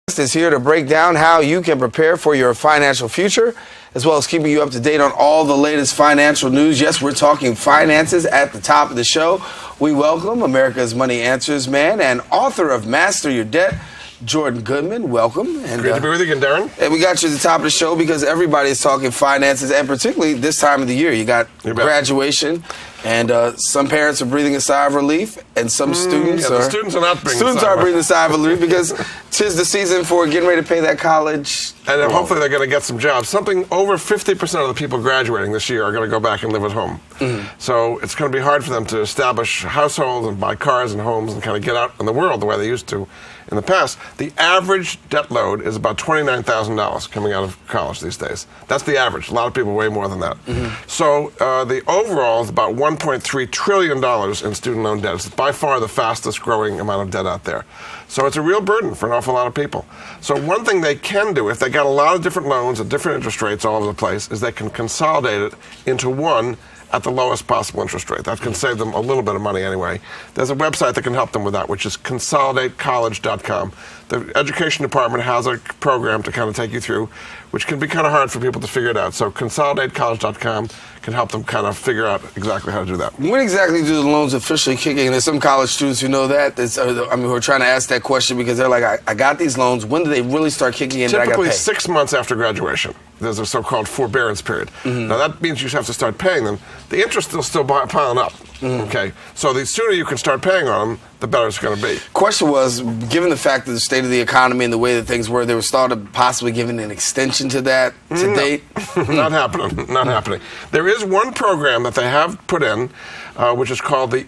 Is here to break down how you can prepare for your financial future, as well as keeping you up to date on all the latest financial news. Yes, we're talking finances at the top of the show. We welcome America's Money Answers man and author of Master Your Debt, Jordan Goodman. Welcome. And, great to be with you again, Darren. And we got you at the top of the show because everybody is talking finances, and particularly this time of the year. You got graduation, and some parents are breathing a sigh of relief, and some students are not breathing a sigh of relief because 'tis the season for getting ready to pay that college. And hopefully they're going to get some jobs. Something over 50% of the people graduating this year are going to go back and live at home. So it's going to be hard for them to establish households and buy cars and homes and kind of get out in the world the way they used to in the past. The average debt load is about $29,000 coming out of college these days. That's the average. A lot of people way more than that. So the overall is about $1.3 trillion in student loan debt. It's by far the fastest growing amount of debt out there. So it's a real burden for an awful lot of people. So one thing they can do, if they got a lot of different loans at different interest rates all over the place, is they can consolidate it into one at the lowest possible interest rate. That can save them a little bit of money anyway. There's a website that can help them with that, which is consolidatecollege.com. The education department has a program to kind of take you through, which can be kind of hard for people to figure it out. So consolidatecollege.com can help them kind of figure out exactly how to do that. When exactly do the loans officially kick in? There's some college students who know that. Who are trying to ask that question because they're like, I got these loans. When do they really start kicking in? Typically 6 months after graduation. There's a so-called forbearance period. Now that means you have to start paying them. The interest is still piling up. Okay, so the sooner you can start paying on them, the better it's going to be. Question was, given the fact of the state of the economy and the way that things were, there was thought of possibly giving an extension to that to date. Not happening. Not happening. There is one program that they have put in, which is called the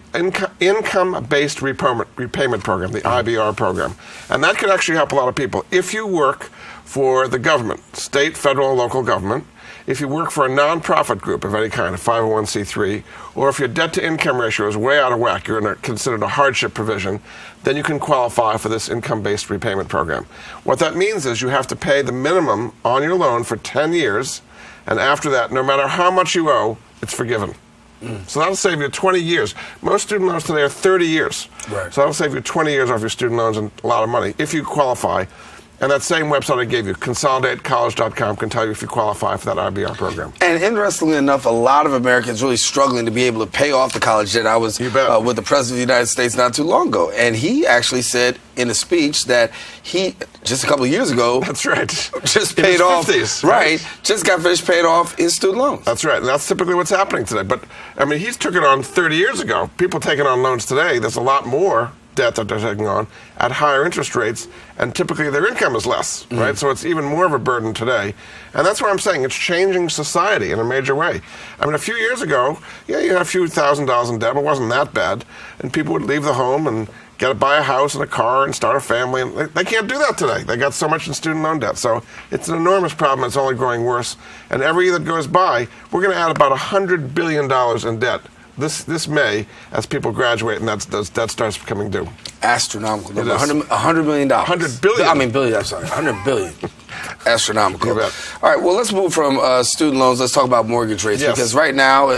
Income-Based Repayment Program, the IBR program. And that can actually help a lot of people. If you work for the government, state, federal, local government, if you work for a nonprofit group of any kind, a 501c3, or if your debt-to-income ratio is way out of whack, you're considered a hardship provision, then you can qualify for this income-based repayment program. What that means is you have to pay the minimum on your loan for 10 years, and after that, no matter how much you owe, it's forgiven. So that'll save you 20 years. Most student loans today are 30 years. Right. So that'll save you 20 years off your student loans and a lot of money if you qualify. And that same website I gave you, consolidatecollege.com, can tell you if you qualify for that IBR program. And interestingly enough, a lot of Americans really struggling to be able to pay off the college debt. I was with the President of the United States not too long ago, and he actually said in a speech that he, just a couple of years ago, that's right, just paid off, 50s, right, just got finished paying off his student loans. That's right, and that's typically what's happening today. But, I mean, he took it on 30 years ago. People taking on loans today, there's a lot more debt that they're taking on at higher interest rates, and typically their income is less, right? So it's even more of a burden today. And that's what I'm saying. It's changing society in a major way. I mean, a few years ago, yeah, you had a few $1,000s in debt, but it wasn't that bad. And people would leave the home and buy a house and a car and start a family. And they can't do that today. They got so much in student loan debt. So it's an enormous problem. It's only growing worse. And every year that goes by, we're going to add about $100 billion in debt this May as people graduate, and that starts becoming due. Astronomical number. $100 million. $100 billion. I mean, billion, I'm sorry. $100 billion. Astronomical. All right, well, let's move from student loans. Let's talk about mortgage rates. Yes. Because right now,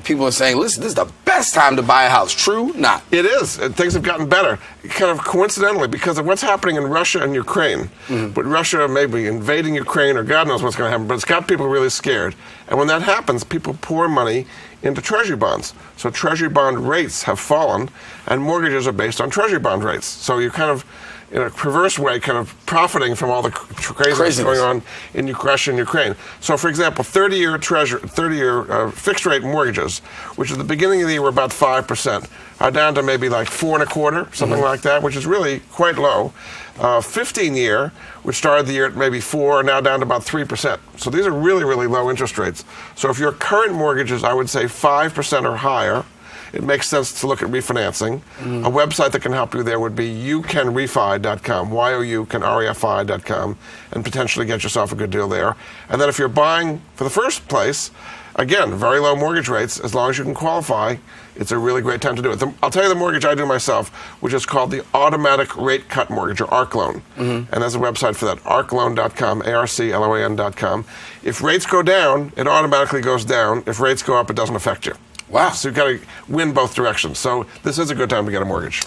people are saying, listen, this is the best time to buy a house. True? Not. It is. Things have gotten better. Kind of coincidentally, because of what's happening in Russia and Ukraine. But Russia may be invading Ukraine, or God knows what's going to happen, but it's got people really scared. And when that happens, people pour money into treasury bonds. So treasury bond rates have fallen, and mortgages are based on treasury bond rates. So you kind of, in a perverse way, kind of profiting from all the craziness going on in Russia and Ukraine. So, for example, 30-year fixed rate mortgages, which at the beginning of the year were about 5%, are down to maybe like 4.25%, something like that, which is really quite low. 15-year, which started the year at maybe 4%, are now down to about 3%. So these are really, really low interest rates. So if your current mortgage is, I would say, 5% or higher, it makes sense to look at refinancing. A website that can help you there would be youcanrefi.com, youcanrefi.com, and potentially get yourself a good deal there. And then if you're buying for the first place, again, very low mortgage rates, as long as you can qualify, it's a really great time to do it. I'll tell you the mortgage I do myself, which is called the Automatic Rate Cut Mortgage, or ARC loan. And there's a website for that, arcloan.com, ARCLOAN.com. If rates go down, it automatically goes down. If rates go up, it doesn't affect you. Wow. So you've got to win both directions. So this is a good time to get a mortgage.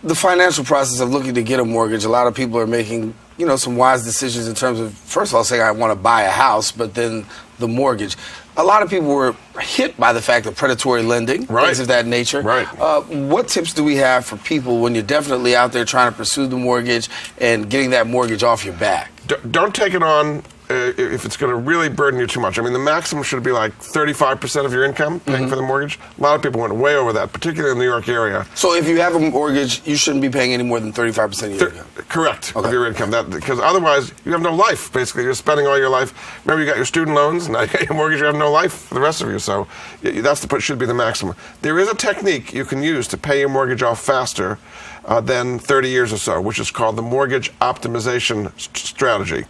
The financial process of looking to get a mortgage, a lot of people are making some wise decisions in terms of, first of all, saying I want to buy a house, but then the mortgage. A lot of people were hit by the fact of predatory lending, things of that nature. Right. What tips do we have for people when you're definitely out there trying to pursue the mortgage and getting that mortgage off your back? Don't take it on if it's going to really burden you too much. I mean, the maximum should be like 35% of your income paying for the mortgage. A lot of people went way over that, particularly in the New York area. So if you have a mortgage, you shouldn't be paying any more than 35% of your income? Correct, of your income. Because otherwise, you have no life, basically. You're spending all your life. Remember, you got your student loans, now you got your mortgage, you have no life for the rest of you. So that's should be the maximum. There is a technique you can use to pay your mortgage off faster than 30 years or so, which is called the mortgage optimization strategy.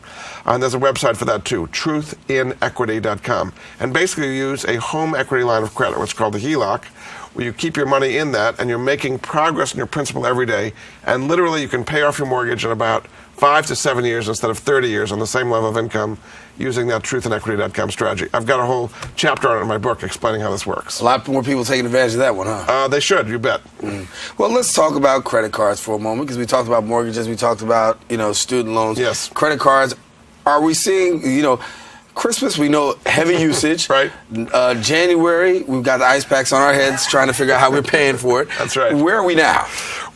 And there's a website for that too, truthinequity.com. And basically you use a home equity line of credit, what's called the HELOC, where you keep your money in that and you're making progress in your principal every day. And literally you can pay off your mortgage in about 5 to 7 years instead of 30 years on the same level of income using that truthinequity.com strategy. I've got a whole chapter on it in my book explaining how this works. A lot more people taking advantage of that one, huh? They should, you bet. Well, let's talk about credit cards for a moment, because we talked about mortgages, we talked about, student loans. Yes. Credit cards, are we seeing, Christmas, we know heavy usage. Right. January, we've got the ice packs on our heads trying to figure out how we're paying for it. That's right. Where are we now?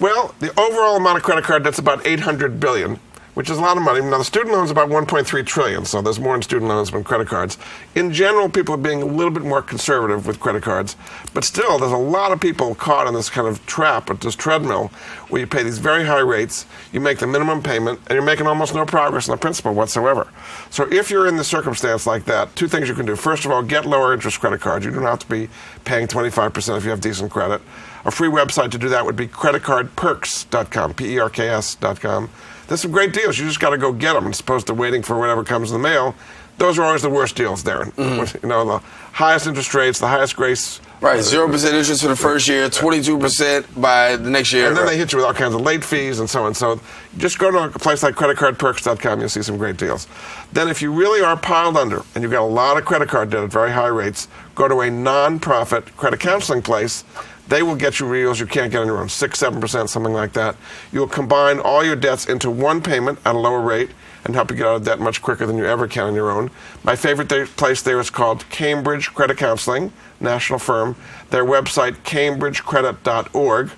Well, the overall amount of credit card debt's about $800 billion. Which is a lot of money. Now, the student loan is about $1.3 trillion, so there's more in student loans than credit cards. In general, people are being a little bit more conservative with credit cards, but still, there's a lot of people caught in this kind of trap, at this treadmill, where you pay these very high rates, you make the minimum payment, and you're making almost no progress in the principal whatsoever. So if you're in the circumstance like that, two things you can do. First of all, get lower interest credit cards. You don't have to be paying 25% if you have decent credit. A free website to do that would be creditcardperks.com, Perks.com. There's some great deals. You just got to go get them as opposed to waiting for whatever comes in the mail. Those are always the worst deals, Darren. The highest interest rates, the highest grace. Right, 0% interest for the first year, 22% by the next year. And then they hit you with all kinds of late fees and so on. So just go to a place like creditcardperks.com. You'll see some great deals. Then if you really are piled under and you've got a lot of credit card debt at very high rates, go to a non-profit credit counseling place. They will get you deals you can't get on your own, 6-7%, something like that. You'll combine all your debts into one payment at a lower rate and help you get out of debt much quicker than you ever can on your own. My favorite place there is called Cambridge Credit Counseling, national firm. Their website, cambridgecredit.org.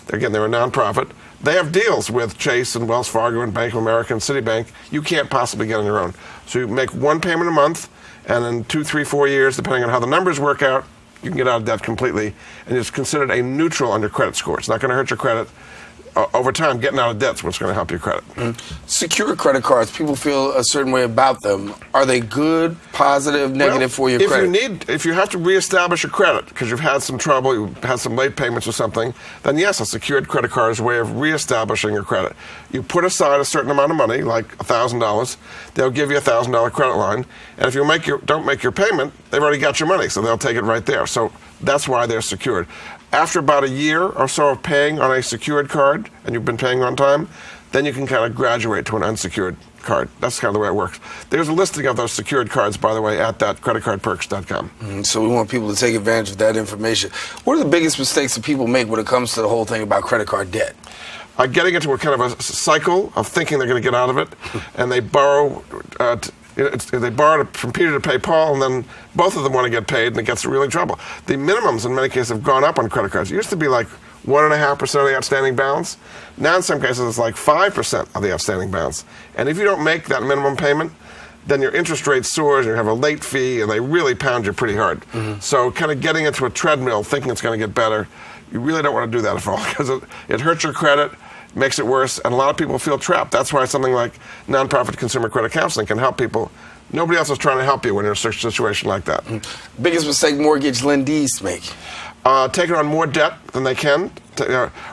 Again, they're a nonprofit. They have deals with Chase and Wells Fargo and Bank of America and Citibank you can't possibly get on your own. So you make one payment a month, and in 2, 3, 4 years, depending on how the numbers work out, you can get out of debt completely, and it's considered a neutral on your credit score. It's not going to hurt your credit. Over time, getting out of debt is what's going to help your credit. Secure credit cards, people feel a certain way about them. Are they good, positive, negative for your credit? If you have to reestablish your credit because you've had some trouble, you've had some late payments or something, then yes, a secured credit card is a way of reestablishing your credit. You put aside a certain amount of money, like $1,000, they'll give you a $1,000 credit line, and if you don't make your payment, they've already got your money, so they'll take it right there. So that's why they're secured. After about a year or so of paying on a secured card, and you've been paying on time, then you can kind of graduate to an unsecured card. That's kind of the way it works. There's a listing of those secured cards, by the way, at that creditcardperks.com. So we want people to take advantage of that information. What are the biggest mistakes that people make when it comes to the whole thing about credit card debt? Getting into a kind of a cycle of thinking they're going to get out of it, and they borrow they borrow from Peter to pay Paul, and then both of them want to get paid, and it gets really trouble. The minimums in many cases have gone up on credit cards. It used to be like 1.5% of the outstanding balance. Now in some cases it's like 5% of the outstanding balance. And if you don't make that minimum payment, then your interest rate soars, and you have a late fee, and they really pound you pretty hard. So kind of getting into a treadmill, thinking it's going to get better, you really don't want to do that at all, because it hurts your credit, makes it worse, and a lot of people feel trapped. That's why something like nonprofit consumer credit counseling can help people. Nobody else is trying to help you when you're in a situation like that. Biggest mistake mortgage lendees make? Taking on more debt than they can.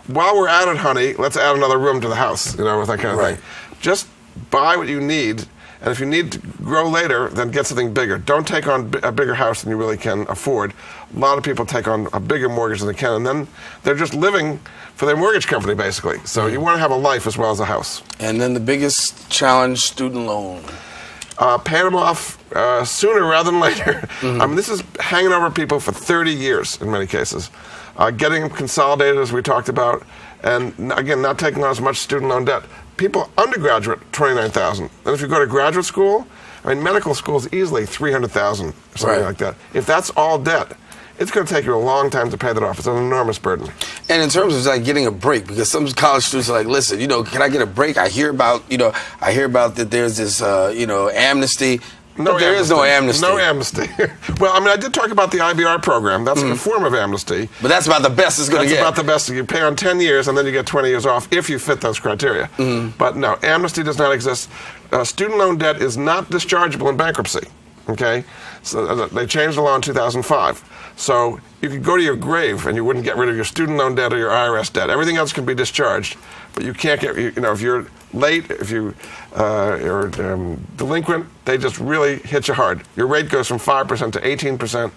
While we're at it, honey, let's add another room to the house, with that kind of thing. Just buy what you need, and if you need to grow later, then get something bigger. Don't take on a bigger house than you really can afford. A lot of people take on a bigger mortgage than they can, and then they're just living for their mortgage company, basically. So you want to have a life as well as a house. And then the biggest challenge, student loan. Paying them off sooner rather than later. I mean, this is hanging over people for 30 years in many cases. Getting them consolidated, as we talked about, and again, not taking on as much student loan debt. People undergraduate, $29,000. And if you go to graduate school, I mean, medical school is easily $300,000, something like that. If that's all debt, it's going to take you a long time to pay that off. It's an enormous burden. And in terms of like getting a break, because some college students are like, listen, can I get a break? I hear about that there's this, amnesty. There is no amnesty. No amnesty. Well, I mean, I did talk about the IBR program. That's a form of amnesty. But that's about the best it's going to get. That's about the best. You pay on 10 years, and then you get 20 years off if you fit those criteria. But no, amnesty does not exist. Student loan debt is not dischargeable in bankruptcy. Okay? So they changed the law in 2005. So you could go to your grave, and you wouldn't get rid of your student loan debt or your IRS debt. Everything else can be discharged. But you can't get, if you're late, if you're delinquent, they just really hit you hard. Your rate goes from 5% to 18%.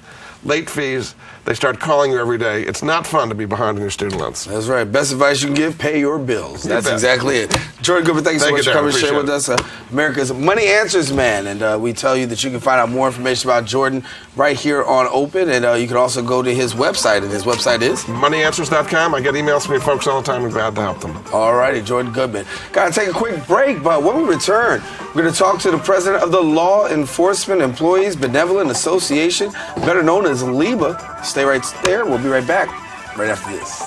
Late fees, they start calling you every day. It's not fun to be behind on your student loans. That's right. Best advice you can give, pay your bills. That's exactly it. Jordan Goodman, thank you so much for coming and sharing with us. America's Money Answers Man. And we tell you that you can find out more information about Jordan right here on Open. And you can also go to his website. And his website is? MoneyAnswers.com. I get emails from your folks all the time. I'm glad to help them. All righty, Jordan Goodman. Got to take a quick break, but when we return, we're going to talk to the president of the Law Enforcement Employees Benevolent Association, better known as LEBA. Stay right there. We'll be right back right after this.